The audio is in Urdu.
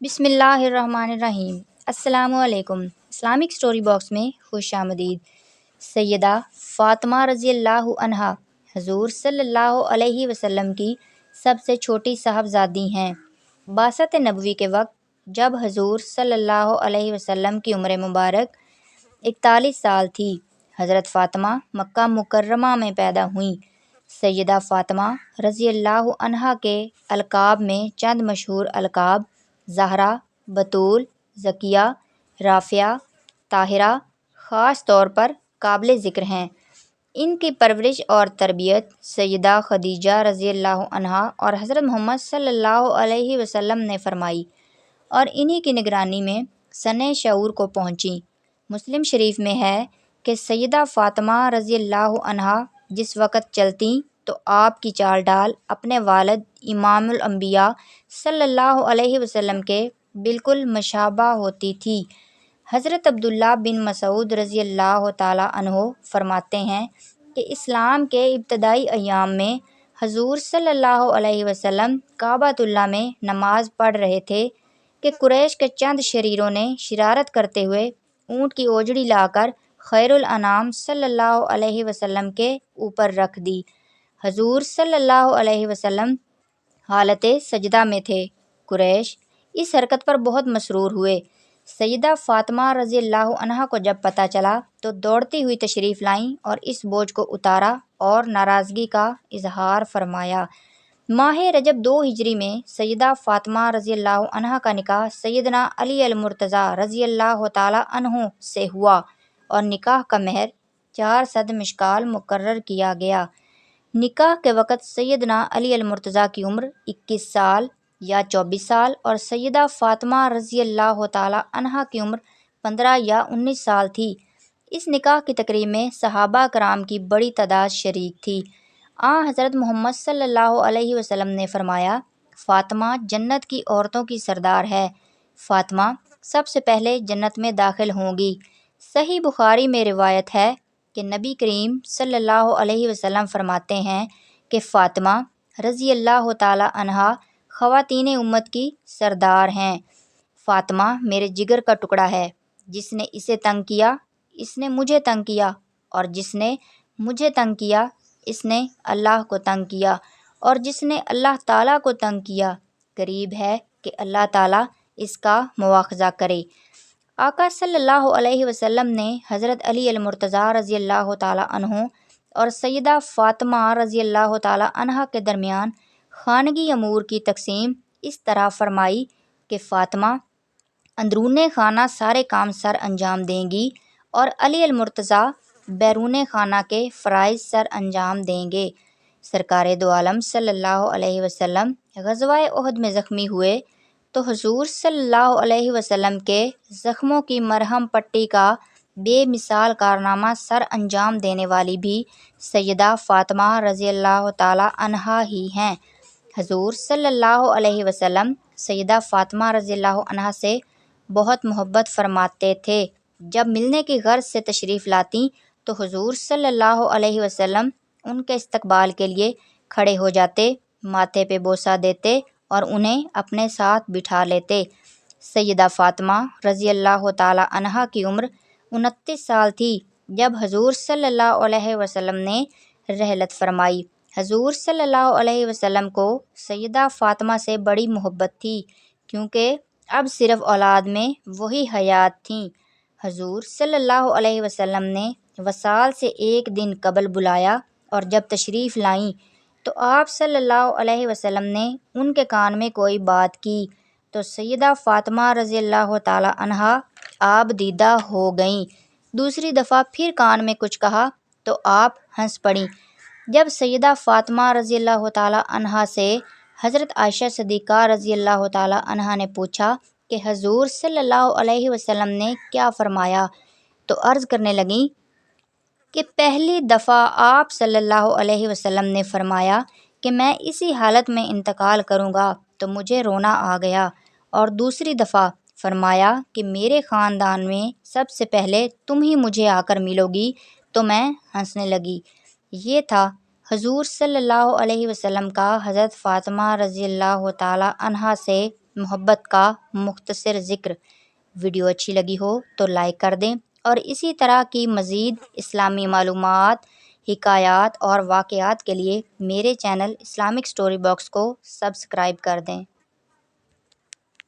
بسم اللہ الرحمن الرحیم۔ السلام علیکم۔ اسلامک سٹوری باکس میں خوش آمدید۔ سیدہ فاطمہ رضی اللہ عنہا حضور صلی اللہ علیہ وسلم کی سب سے چھوٹی صاحبزادی ہیں۔ بعثت نبوی کے وقت جب حضور صلی اللہ علیہ وسلم کی عمر مبارک 41 سال تھی، حضرت فاطمہ مکہ مکرمہ میں پیدا ہوئیں۔ سیدہ فاطمہ رضی اللہ عنہا کے القاب میں چند مشہور القاب زہرا، بطول، زکیہ، رافعہ، طاہرہ خاص طور پر قابل ذکر ہیں۔ ان کی پرورش اور تربیت سیدہ خدیجہ رضی اللہ عنہا اور حضرت محمد صلی اللہ علیہ وسلم نے فرمائی اور انہی کی نگرانی میں سنِ شعور کو پہنچی۔ مسلم شریف میں ہے کہ سیدہ فاطمہ رضی اللہ عنہا جس وقت چلتیں تو آپ کی چال ڈال اپنے والد امام الانبیاء صلی اللہ علیہ وسلم کے بالکل مشابہ ہوتی تھی۔ حضرت عبداللہ بن مسعود رضی اللہ تعالیٰ عنہ فرماتے ہیں کہ اسلام کے ابتدائی ایام میں حضور صلی اللہ علیہ وسلم کعبۃ اللہ میں نماز پڑھ رہے تھے کہ قریش کے چند شریروں نے شرارت کرتے ہوئے اونٹ کی اوجڑی لا کر خیر الانام صلی اللہ علیہ وسلم کے اوپر رکھ دی۔ حضور صلی اللہ علیہ وسلم حالت سجدہ میں تھے۔ قریش اس حرکت پر بہت مسرور ہوئے۔ سیدہ فاطمہ رضی اللہ عنہا کو جب پتہ چلا تو دوڑتی ہوئی تشریف لائیں اور اس بوجھ کو اتارا اور ناراضگی کا اظہار فرمایا۔ ماہ رجب 2 ہجری میں سیدہ فاطمہ رضی اللہ عنہا کا نکاح سیدنا علی المرتضیٰ رضی اللہ تعالیٰ عنہ سے ہوا اور نکاح کا مہر 400 مشکال مقرر کیا گیا۔ نکاح کے وقت سیدنا علی المرتضیٰ کی عمر 21 سال یا 24 سال اور سیدہ فاطمہ رضی اللہ تعالیٰ عنہا کی عمر 15 یا 19 سال تھی۔ اس نکاح کی تقریب میں صحابہ کرام کی بڑی تعداد شریک تھی۔ حضرت محمد صلی اللہ علیہ وسلم نے فرمایا، فاطمہ جنت کی عورتوں کی سردار ہے، فاطمہ سب سے پہلے جنت میں داخل ہوں گی۔ صحیح بخاری میں روایت ہے کہ نبی کریم صلی اللہ علیہ وسلم فرماتے ہیں کہ فاطمہ رضی اللہ تعالی عنہا خواتین امت کی سردار ہیں۔ فاطمہ میرے جگر کا ٹکڑا ہے، جس نے اسے تنگ کیا اس نے مجھے تنگ کیا، اور جس نے مجھے تنگ کیا اس نے اللہ کو تنگ کیا، اور جس نے اللہ تعالیٰ کو تنگ کیا قریب ہے کہ اللہ تعالیٰ اس کا مواخذہ کرے۔ آقا صلی اللہ علیہ وسلم نے حضرت علی المرتضیٰ رضی اللہ تعالیٰ عنہ اور سیدہ فاطمہ رضی اللہ تعالیٰ عنہا کے درمیان خانگی امور کی تقسیم اس طرح فرمائی کہ فاطمہ اندرون خانہ سارے کام سر انجام دیں گی اور علی المرتضیٰ بیرون خانہ کے فرائض سر انجام دیں گے۔ سرکار دو عالم صلی اللہ علیہ وسلم غزوہ احد میں زخمی ہوئے تو حضور صلی اللہ علیہ وسلم کے زخموں کی مرہم پٹی کا بے مثال کارنامہ سر انجام دینے والی بھی سیدہ فاطمہ رضی اللہ تعالی عنہا ہی ہیں۔ حضور صلی اللہ علیہ وسلم سیدہ فاطمہ رضی اللہ عنہا سے بہت محبت فرماتے تھے۔ جب ملنے کی غرض سے تشریف لاتی تو حضور صلی اللہ علیہ وسلم ان کے استقبال کے لیے کھڑے ہو جاتے، ماتھے پہ بوسہ دیتے اور انہیں اپنے ساتھ بٹھا لیتے۔ سیدہ فاطمہ رضی اللہ تعالی عنہا کی عمر 29 سال تھی جب حضور صلی اللہ علیہ وسلم نے رحلت فرمائی۔ حضور صلی اللہ علیہ وسلم کو سیدہ فاطمہ سے بڑی محبت تھی کیونکہ اب صرف اولاد میں وہی حیات تھیں۔ حضور صلی اللہ علیہ وسلم نے وصال سے ایک دن قبل بلایا اور جب تشریف لائیں تو آپ صلی اللہ علیہ وسلم نے ان کے کان میں کوئی بات کی تو سیدہ فاطمہ رضی اللہ تعالی عنہا آپ دیدہ ہو گئیں۔ دوسری دفعہ پھر کان میں کچھ کہا تو آپ ہنس پڑیں۔ جب سیدہ فاطمہ رضی اللہ تعالی عنہا سے حضرت عائشہ صدیقہ رضی اللہ تعالی عنہا نے پوچھا کہ حضور صلی اللہ علیہ وسلم نے کیا فرمایا تو عرض کرنے لگیں کہ پہلی دفعہ آپ صلی اللہ علیہ وسلم نے فرمایا کہ میں اسی حالت میں انتقال کروں گا تو مجھے رونا آ گیا، اور دوسری دفعہ فرمایا کہ میرے خاندان میں سب سے پہلے تم ہی مجھے آ کر ملو گی تو میں ہنسنے لگی۔ یہ تھا حضور صلی اللہ علیہ وسلم کا حضرت فاطمہ رضی اللہ تعالی عنہا سے محبت کا مختصر ذکر۔ ویڈیو اچھی لگی ہو تو لائک کر دیں اور اسی طرح کی مزید اسلامی معلومات، حکایات اور واقعات کے لیے میرے چینل اسلامک اسٹوری باکس کو سبسکرائب کر دیں۔